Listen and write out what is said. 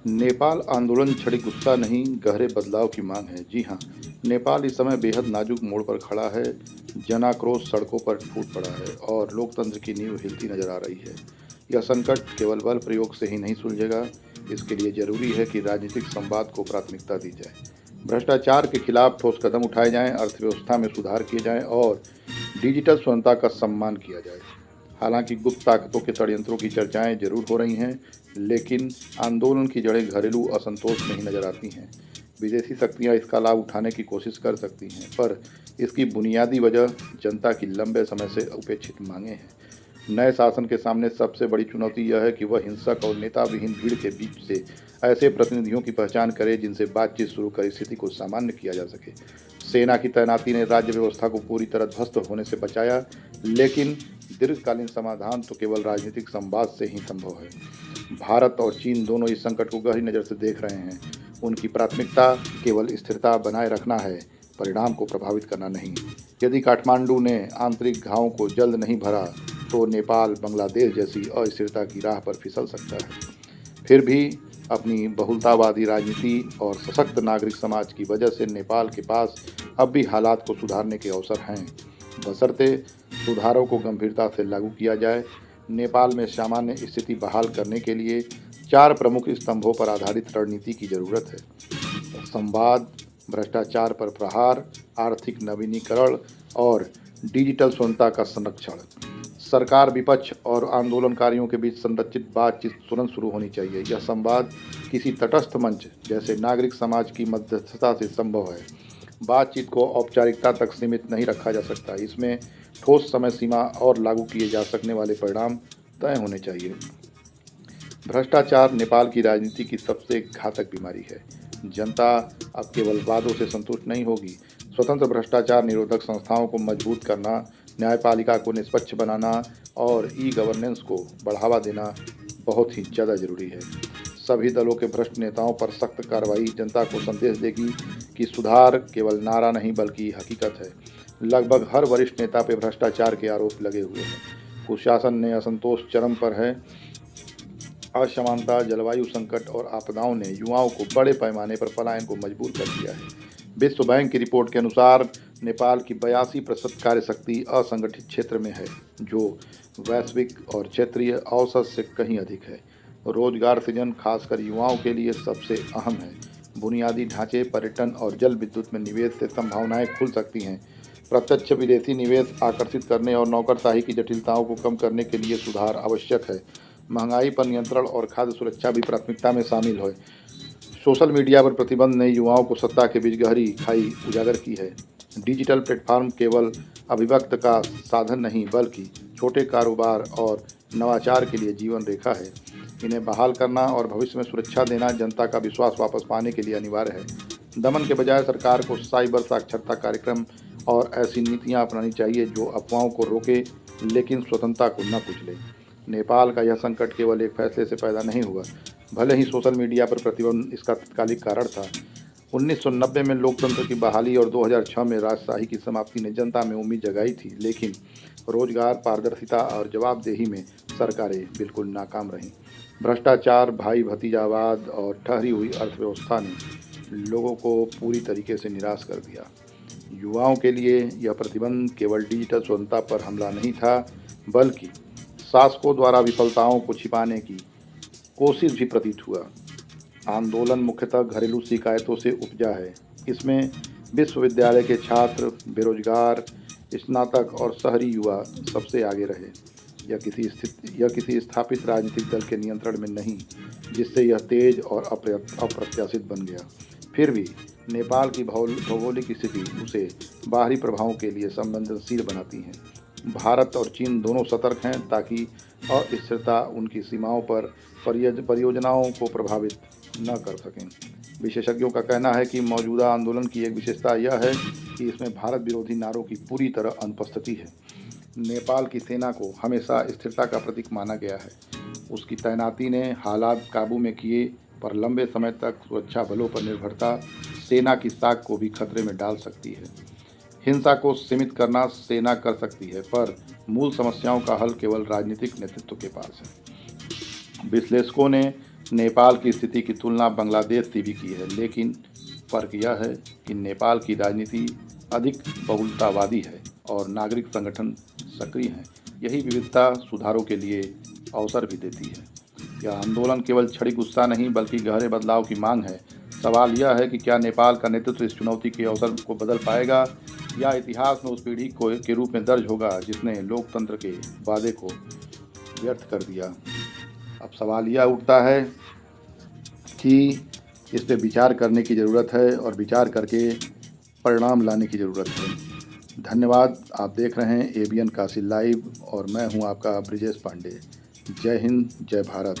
नेपाल आंदोलन छड़ी गुस्सा नहीं, गहरे बदलाव की मांग है। जी हाँ, नेपाल इस समय बेहद नाजुक मोड़ पर खड़ा है। जनाक्रोश सड़कों पर फूट पड़ा है और लोकतंत्र की नींव हिलती नजर आ रही है। यह संकट केवल बल प्रयोग से ही नहीं सुलझेगा। इसके लिए जरूरी है कि राजनीतिक संवाद को प्राथमिकता दी जाए, भ्रष्टाचार के खिलाफ ठोस कदम उठाए जाएं, अर्थव्यवस्था में सुधार किए जाएं और डिजिटल स्वतंत्रता का सम्मान किया जाए। हालांकि गुप्त ताकतों के षड्यंत्रों की चर्चाएं जरूर हो रही हैं, लेकिन आंदोलन की जड़ें घरेलू असंतोष में ही नजर आती हैं। विदेशी शक्तियां इसका लाभ उठाने की कोशिश कर सकती हैं, पर इसकी बुनियादी वजह जनता की लंबे समय से उपेक्षित मांगे हैं। नए शासन के सामने सबसे बड़ी चुनौती यह है कि वह हिंसक और नेता विहीन भीड़ के बीच से ऐसे प्रतिनिधियों की पहचान करे जिनसे बातचीत शुरू कर स्थिति को सामान्य किया जा सके। सेना की तैनाती ने राज्य व्यवस्था को पूरी तरह ध्वस्त होने से बचाया, लेकिन दीर्घकालीन समाधान तो केवल राजनीतिक संवाद से ही संभव है। भारत और चीन दोनों इस संकट को गहरी नज़र से देख रहे हैं। उनकी प्राथमिकता केवल स्थिरता बनाए रखना है, परिणाम को प्रभावित करना नहीं। यदि काठमांडू ने आंतरिक घावों को जल्द नहीं भरा तो नेपाल बांग्लादेश जैसी अस्थिरता की राह पर फिसल सकता है। फिर भी अपनी बहुलतावादी राजनीति और सशक्त नागरिक समाज की वजह से नेपाल के पास अब भी हालात को सुधारने के अवसर हैं, बशर्ते सुधारों को गंभीरता से लागू किया जाए। नेपाल में सामान्य स्थिति बहाल करने के लिए 4 प्रमुख स्तंभों पर आधारित रणनीति की जरूरत है: संवाद, भ्रष्टाचार पर प्रहार, आर्थिक नवीनीकरण और डिजिटल स्वतंत्रता का संरक्षण। सरकार, विपक्ष और आंदोलनकारियों के बीच संरचित बातचीत तुरंत शुरू होनी चाहिए। यह संवाद किसी तटस्थ मंच जैसे नागरिक समाज की मध्यस्थता से संभव है। बातचीत को औपचारिकता तक सीमित नहीं रखा जा सकता। इसमें ठोस समय सीमा और लागू किए जा सकने वाले परिणाम तय होने चाहिए। भ्रष्टाचार नेपाल की राजनीति की सबसे घातक बीमारी है। जनता अब केवल वादों से संतुष्ट नहीं होगी। स्वतंत्र भ्रष्टाचार निरोधक संस्थाओं को मजबूत करना, न्यायपालिका को निष्पक्ष बनाना और ई गवर्नेंस को बढ़ावा देना बहुत ही ज़्यादा जरूरी है। सभी दलों के भ्रष्ट नेताओं पर सख्त कार्रवाई जनता को संदेश देगी कि सुधार केवल नारा नहीं बल्कि हकीकत है। लगभग हर वरिष्ठ नेता पर भ्रष्टाचार के आरोप लगे हुए हैं। कुशासन ने असंतोष चरम पर है। असमानता, जलवायु संकट और आपदाओं ने युवाओं को बड़े पैमाने पर पलायन को मजबूर कर दिया है। विश्व बैंक की रिपोर्ट के अनुसार नेपाल की 82% कार्यशक्ति असंगठित क्षेत्र में है, जो वैश्विक और क्षेत्रीय औसत से कहीं अधिक है। रोजगार सृजन खासकर युवाओं के लिए सबसे अहम है। बुनियादी ढांचे, पर्यटन और जल विद्युत में निवेश से संभावनाएं खुल सकती हैं। प्रत्यक्ष विदेशी निवेश आकर्षित करने और नौकरशाही की जटिलताओं को कम करने के लिए सुधार आवश्यक है। महंगाई पर नियंत्रण और खाद्य सुरक्षा भी प्राथमिकता में शामिल है। सोशल मीडिया पर प्रतिबंध ने युवाओं को सत्ता के बीच गहरी खाई उजागर की है। डिजिटल प्लेटफॉर्म केवल अभिव्यक्त का साधन नहीं बल्कि छोटे कारोबार और नवाचार के लिए जीवन रेखा है। इन्हें बहाल करना और भविष्य में सुरक्षा देना जनता का विश्वास वापस पाने के लिए अनिवार्य है। दमन के बजाय सरकार को साइबर साक्षरता कार्यक्रम और ऐसी नीतियां अपनानी चाहिए जो अफवाहों को रोके लेकिन स्वतंत्रता को न कुचले। नेपाल का यह संकट केवल एक फैसले से पैदा नहीं हुआ। भले ही सोशल मीडिया पर प्रतिबंध इसका तत्कालिक कारण था। 1990 में लोकतंत्र की बहाली और 2006 में राजशाही की समाप्ति ने जनता में उम्मीद जगाई थी, लेकिन रोजगार, पारदर्शिता और जवाबदेही में सरकारें बिल्कुल नाकाम रहीं। भ्रष्टाचार, भाई भतीजावाद और ठहरी हुई अर्थव्यवस्था ने लोगों को पूरी तरीके से निराश कर दिया। युवाओं के लिए यह प्रतिबंध केवल डिजिटल स्वतंत्रता पर हमला नहीं था, बल्कि शासकों द्वारा विफलताओं को छिपाने की कोशिश भी प्रतीत हुआ। आंदोलन मुख्यतः घरेलू शिकायतों से उपजा है। इसमें विश्वविद्यालय के छात्र, बेरोजगार, स्नातक और शहरी युवा सबसे आगे रहे। यह किसी स्थापित राजनीतिक दल के नियंत्रण में नहीं, जिससे यह तेज और अप्रत्याशित बन गया। फिर भी नेपाल की भौगोलिक स्थिति उसे बाहरी प्रभावों के लिए संवेदनशील बनाती है। भारत और चीन दोनों सतर्क हैं ताकि अस्थिरता उनकी सीमाओं पर परियोजनाओं को प्रभावित न कर सकें। विशेषज्ञों का कहना है कि मौजूदा आंदोलन की एक विशेषता यह है कि इसमें भारत विरोधी नारों की पूरी तरह अनुपस्थिति है। नेपाल की सेना को हमेशा स्थिरता का प्रतीक माना गया है। उसकी तैनाती ने हालात काबू में किए, पर लंबे समय तक सुरक्षा बलों पर निर्भरता सेना की साख को भी खतरे में डाल सकती है। हिंसा को सीमित करना सेना कर सकती है, पर मूल समस्याओं का हल केवल राजनीतिक नेतृत्व के पास है। विश्लेषकों ने नेपाल की स्थिति की तुलना बांग्लादेश से भी की है, लेकिन फ़र्क यह है कि नेपाल की राजनीति अधिक बहुलतावादी है और नागरिक संगठन सक्रिय हैं। यही विविधता सुधारों के लिए अवसर भी देती है। यह आंदोलन केवल क्षणिक गुस्सा नहीं बल्कि गहरे बदलाव की मांग है। सवाल यह है कि क्या नेपाल का नेतृत्व इस चुनौती के अवसर को बदल पाएगा या इतिहास में उस पीढ़ी को के रूप में दर्ज होगा जिसने लोकतंत्र के वादे को व्यर्थ कर दिया। अब सवाल यह उठता है कि इस पे विचार करने की ज़रूरत है और विचार करके परिणाम लाने की ज़रूरत है। धन्यवाद। आप देख रहे हैं एबीएन काशी लाइव और मैं हूं आपका ब्रिजेश पांडे। जय हिंद, जय भारत।